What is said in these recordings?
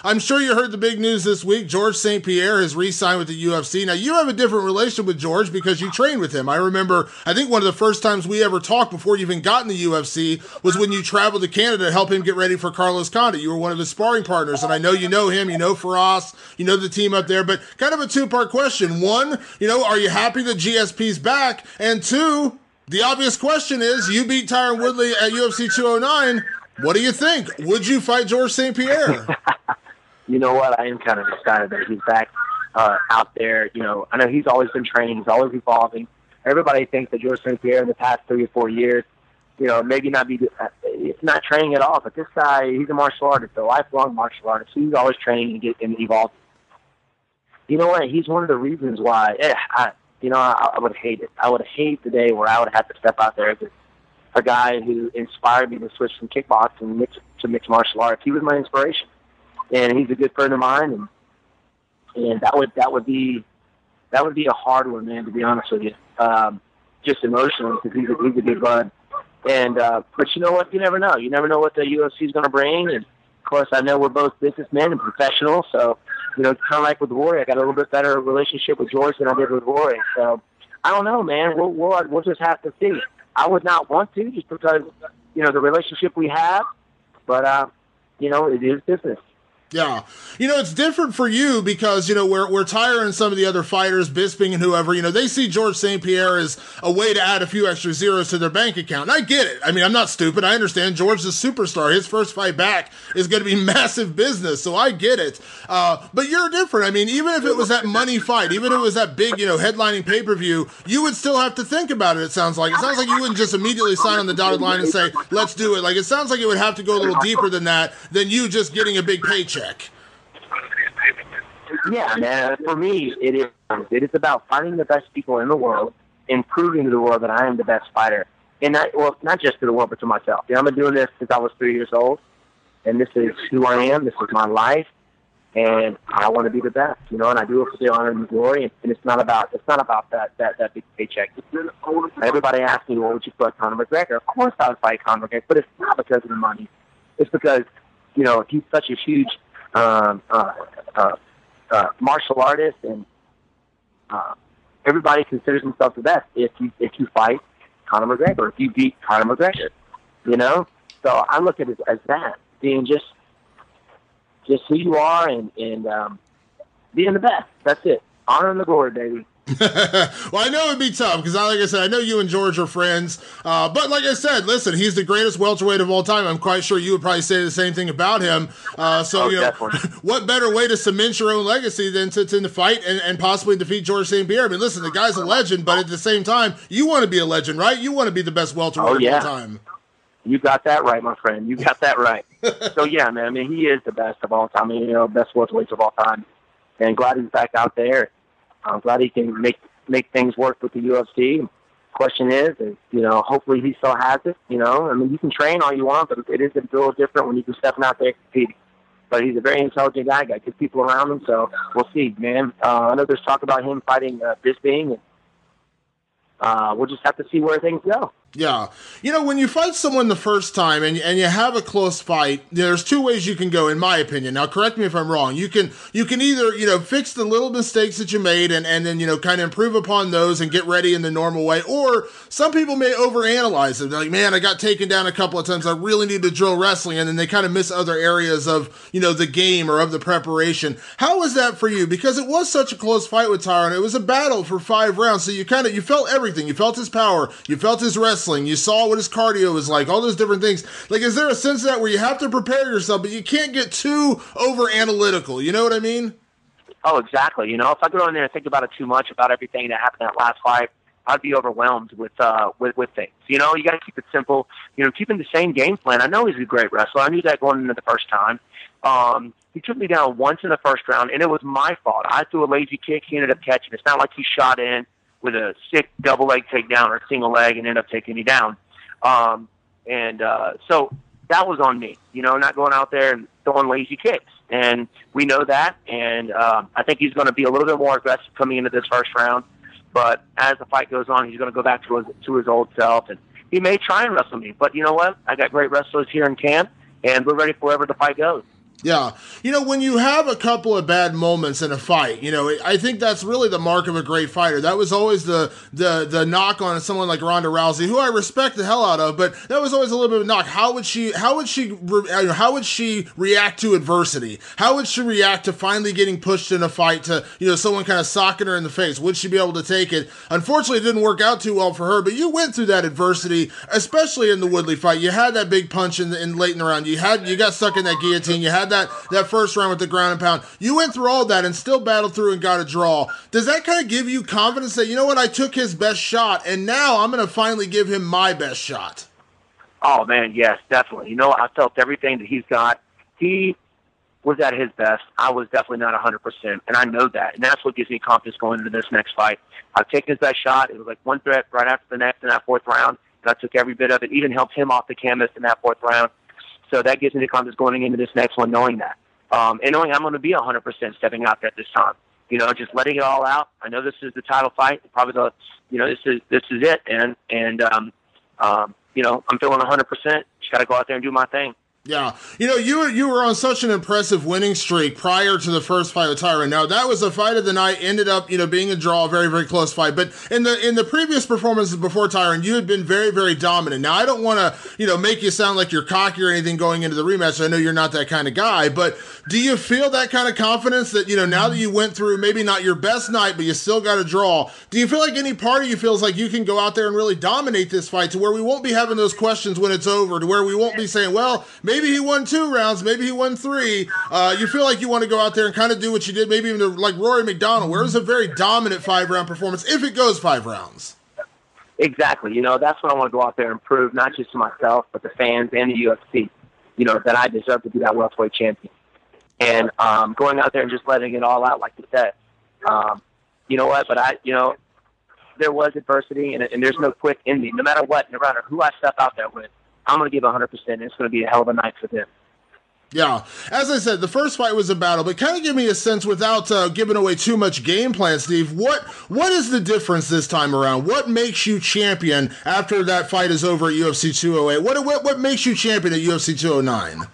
I'm sure you heard the big news this week. George St. Pierre has re-signed with the UFC. Now, you have a different relationship with George because you trained with him. I remember, I think one of the first times we ever talked before you even got in the UFC was when you traveled to Canada to help him get ready for Carlos Condit. You were one of his sparring partners, and I know you know him, you know Faraz, you know the team up there, but kind of a two-part question. One, are you happy that GSP's back? And two, the obvious question is, you beat Tyron Woodley at UFC 209. What do you think? Would you fight George St. Pierre? You know what? I am kind of excited that he's back out there. I know he's always been training. He's always evolving. Everybody thinks that George St. Pierre in the past 3 or 4 years, maybe not be it's not training at all. But this guy, he's a martial artist, a lifelong martial artist. He's always training and evolving. You know what? He's one of the reasons why I would hate it. I would hate the day where I would have to step out there as a guy who inspired me to switch from kickboxing to mixed martial arts. He was my inspiration, and he's a good friend of mine. And that would be a hard one, man. To be honest with you, just emotionally, because he's a good bud. And but you know what? You never know. You never know what the UFC is going to bring. And of course, I know we're both businessmen and professionals, so kind of like with Rory, I got a little bit better relationship with George than I did with Rory. So I don't know, man. We'll just have to see. I would not want to, just because the relationship we have, but it is business. Yeah. It's different for you because, we're tiring some of the other fighters, Bisping and whoever, they see George St. Pierre as a way to add a few extra zeros to their bank account. And I get it. I mean, I'm not stupid. I understand George's a superstar. His first fight back is going to be massive business. So I get it. But you're different. I mean, even if it was that money fight, even if it was that big, headlining pay-per-view, you would still have to think about it, it sounds like. It sounds like you wouldn't just immediately sign on the dotted line and say, let's do it. Like, it sounds like it would have to go a little deeper than that, than you just getting a big paycheck. Yeah, man. For me, it is about finding the best people in the world and proving to the world that I am the best fighter. And not just to the world, but to myself. I've been doing this since I was 3 years old, and this is who I am. This is my life, and I want to be the best. And I do it for the honor and the glory. And it's not about that big paycheck. Everybody asks me, "Well, would you fight Conor McGregor?" Of course, I would fight Conor McGregor, but it's not because of the money. It's because he's such a huge martial artist, and everybody considers himself the best if you fight Conor McGregor, if you beat Conor McGregor, So I look at it as that, being just who you are and being the best. That's it. Honor and the glory, baby. Well, I know it'd be tough because, like I said, I know you and George are friends. But like I said, listen, he's the greatest welterweight of all time. I'm quite sure you would probably say the same thing about him. Definitely. What better way to cement your own legacy than to fight and possibly defeat George St. Pierre? I mean, listen, the guy's a legend, but at the same time, you want to be a legend, right? You want to be the best welterweight of all time. You got that right, my friend. You got that right. So, yeah, man, I mean, he is the best of all time. Best welterweights of all time. And glad he's back out there. I'm glad he can make things work with the UFC. Question is, hopefully he still has it. I mean, you can train all you want, but it is a little different when you can step out there competing. But he's a very intelligent guy, got good people around him, so we'll see, man. I know there's talk about him fighting Bisping, and we'll just have to see where things go. Yeah. When you fight someone the first time and you have a close fight, there's two ways you can go, in my opinion. Now, correct me if I'm wrong. You can either, fix the little mistakes that you made and then, kind of improve upon those and get ready in the normal way. Or some people may overanalyze it. They're like, man, I got taken down a couple of times. I really need to drill wrestling. And then they kind of miss other areas of, the game or of the preparation. How was that for you? Because it was such a close fight with Tyron. It was a battle for 5 rounds. So you felt everything. You felt his power. You felt his wrestling. You saw what his cardio was like, all those different things. Like, is there a sense of that where you have to prepare yourself, but you can't get too over-analytical? You know what I mean? Oh, exactly. If I go in there and think about it too much, about everything that happened in that last fight, I'd be overwhelmed with things. You got to keep it simple. Keeping the same game plan. I know he's a great wrestler. I knew that going into the first time. He took me down once in the first round, and it was my fault. I threw a lazy kick. He ended up catching. It's not like he shot in with a sick double leg takedown or a single leg and ended up taking me down. So that was on me, not going out there and throwing lazy kicks. And we know that. And I think he's going to be a little bit more aggressive coming into this first round. But as the fight goes on, he's going to go back to his old self. And he may try and wrestle me. But you know what? I got great wrestlers here in camp, and we're ready for wherever the fight goes. Yeah. When you have a couple of bad moments in a fight, I think that's really the mark of a great fighter. That was always the knock on someone like Ronda Rousey, who I respect the hell out of, but that was always a little bit of a knock. How would she react to adversity? How would she react to finally getting pushed in a fight, to, someone kind of socking her in the face? Would she be able to take it? Unfortunately, it didn't work out too well for her, but you went through that adversity, especially in the Woodley fight. You had that big punch in late in the round. You got stuck in that guillotine. You had that first round with the ground and pound. You went through all that and still battled through and got a draw. Does that kind of give you confidence that, I took his best shot and now I'm going to finally give him my best shot? Oh, man, yes, definitely. I felt everything that he's got. He was at his best. I was definitely not 100%, and I know that. And that's what gives me confidence going into this next fight. I've taken his best shot. It was like one threat right after the next in that fourth round, and I took every bit of it, even helped him off the canvas in that fourth round. So that gives me the confidence going into this next one, knowing that. And knowing I'm going to be 100% stepping out there at this time. Just letting it all out. I know this is the title fight. Probably this is it. And I'm feeling 100%. Just got to go out there and do my thing. Yeah. You were on such an impressive winning streak prior to the first fight with Tyron. Now, that was a fight of the night, ended up, being a draw, a very, very close fight. But in the previous performances before Tyron, you had been very, very dominant. Now, I don't want to, make you sound like you're cocky or anything going into the rematch. I know you're not that kind of guy, but do you feel that kind of confidence that, now that you went through maybe not your best night, but you still got a draw, do you feel like any part of you feels like you can go out there and really dominate this fight to where we won't be having those questions when it's over, to where we won't be saying, well, maybe he won 2 rounds, maybe he won 3. You feel like you want to go out there and kind of do what you did, maybe even like Rory McDonald, where it was a very dominant 5-round performance, if it goes 5 rounds. Exactly. That's what I want to go out there and prove, not just to myself, but the fans and the UFC, that I deserve to be that welterweight champion. And going out there and just letting it all out, like you said. You know what? But there was adversity, and there's no quick ending. No matter what, no matter who I step out there with, I'm going to give 100%, and it's going to be a hell of a night for them. Yeah. As I said, the first fight was a battle, but kind of give me a sense, without giving away too much game plan, Steve, what is the difference this time around? What makes you champion after that fight is over at UFC 208? What makes you champion at UFC 209?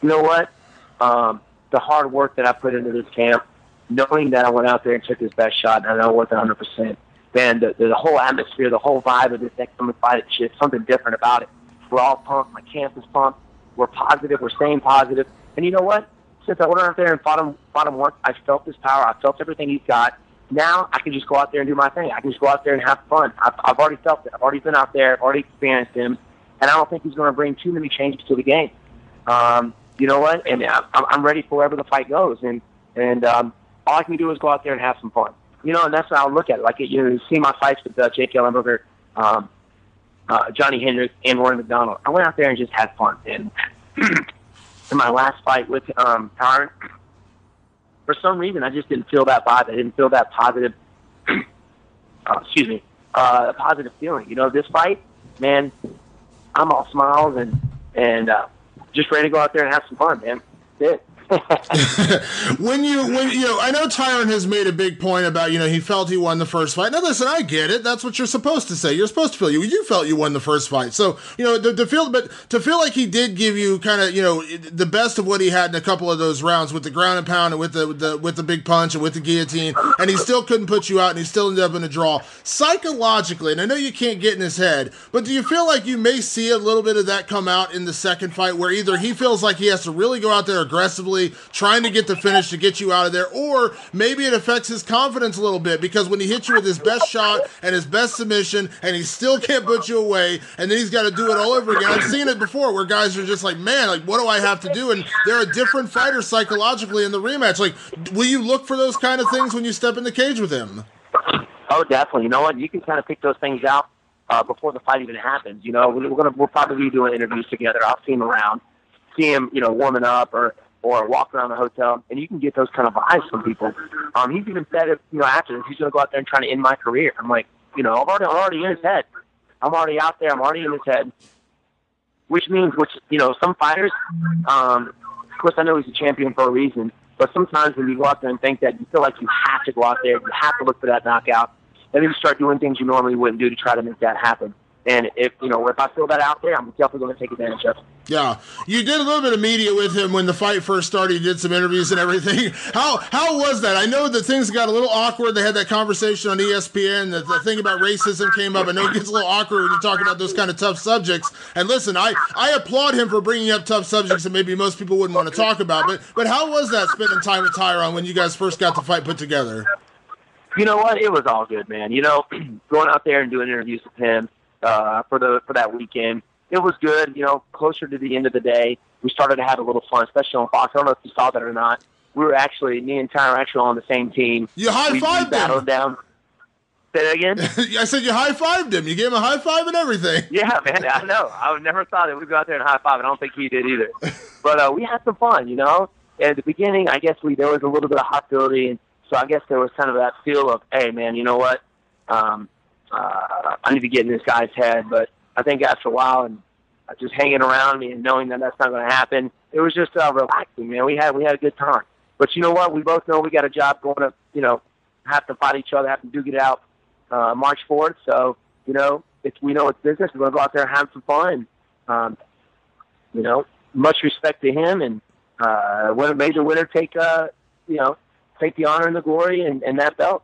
You know what? The hard work that I put into this camp, knowing that I went out there and took his best shot, and I know it wasn't 100%, man, the whole atmosphere, the whole vibe of this next time we fight, it's just something different about it. We're all pumped. My camp is pumped. We're positive. We're staying positive. And you know what? Since I went out there and fought him once, I felt his power. I felt everything he's got. Now I can just go out there and do my thing. I can just go out there and have fun. I've already felt it. I've already been out there. I've already experienced him. And I don't think he's going to bring too many changes to the game. You know what? And I'm ready for wherever the fight goes. And all I can do is go out there and have some fun. And that's how I look at it. Like, you see my fights with Jake Ellenberger, Johnny Hendricks, and Rory McDonald. I went out there and just had fun. And in my last fight with Tyron, for some reason, I just didn't feel that vibe. I didn't feel that positive, positive feeling. This fight, man, I'm all smiles and just ready to go out there and have some fun, man. That's it. when I know Tyron has made a big point about, he felt he won the first fight. Now listen, I get it. That's what you're supposed to say. You're supposed to feel you felt you won the first fight. So, to feel like he did give you kind of, the best of what he had in a couple of those rounds with the ground and pound and with the big punch and with the guillotine, and he still couldn't put you out and he still ended up in a draw. Psychologically, and I know you can't get in his head, but do you feel like you may see a little bit of that come out in the second fight, where either he feels like he has to really go out there aggressively trying to get the finish to get you out of there, or maybe it affects his confidence a little bit, because when he hits you with his best shot and his best submission and he still can't put you away, and then he's got to do it all over again. I've seen it before where guys are just like, man, like, what do I have to do? And they're a different fighter psychologically in the rematch. Like, will you look for those kind of things when you step in the cage with him? Oh, definitely. You know what? You can kind of pick those things out before the fight even happens. We'll probably be doing interviews together. I'll see him around, see him, warming up or walk around the hotel, and you can get those kind of vibes from people. He's even said, after this, he's going to go out there and try to end my career. I'm like, I'm already in his head. I'm already out there. I'm already in his head. Which means, some fighters, of course, I know he's a champion for a reason, but sometimes when you go out there and think that you feel like you have to go out there, you have to look for that knockout, and then you start doing things you normally wouldn't do to try to make that happen. And if I feel that out there, I'm definitely going to take advantage of it. Yeah, you did a little bit of media with him when the fight first started. You did some interviews and everything. How was that? I know that things got a little awkward. They had that conversation on ESPN. The thing about racism came up. I know it gets a little awkward when you talk about those kind of tough subjects. And listen, I applaud him for bringing up tough subjects that maybe most people wouldn't want to talk about. But how was that spending time with Tyron when you guys first got the fight put together? You know what? It was all good, man. Going out there and doing interviews with him for that weekend. It was good. Closer to the end of the day, we started to have a little fun, especially on Fox. I don't know if you saw that or not. We were actually, me and Tyron were actually on the same team. You high-fived him. Battled down. Say that again? I said you high-fived him. You gave him a high-five and everything. Yeah, man, I know. I would never thought that we'd go out there and high-five. I don't think he did either. But we had some fun, And at the beginning, I guess there was a little bit of hostility, and so I guess there was kind of that feel of, hey, man, you know what? I need to get in this guy's head. But I think after a while and just hanging around me and knowing that that's not going to happen, it was just relaxing, man. We had a good time. But you know what? We both know we got a job going to, have to fight each other, have to duke it out March 4th. So, we know it's business. We're going to go out there and have some fun. Much respect to him, and when a major winner take the honor and the glory and that belt.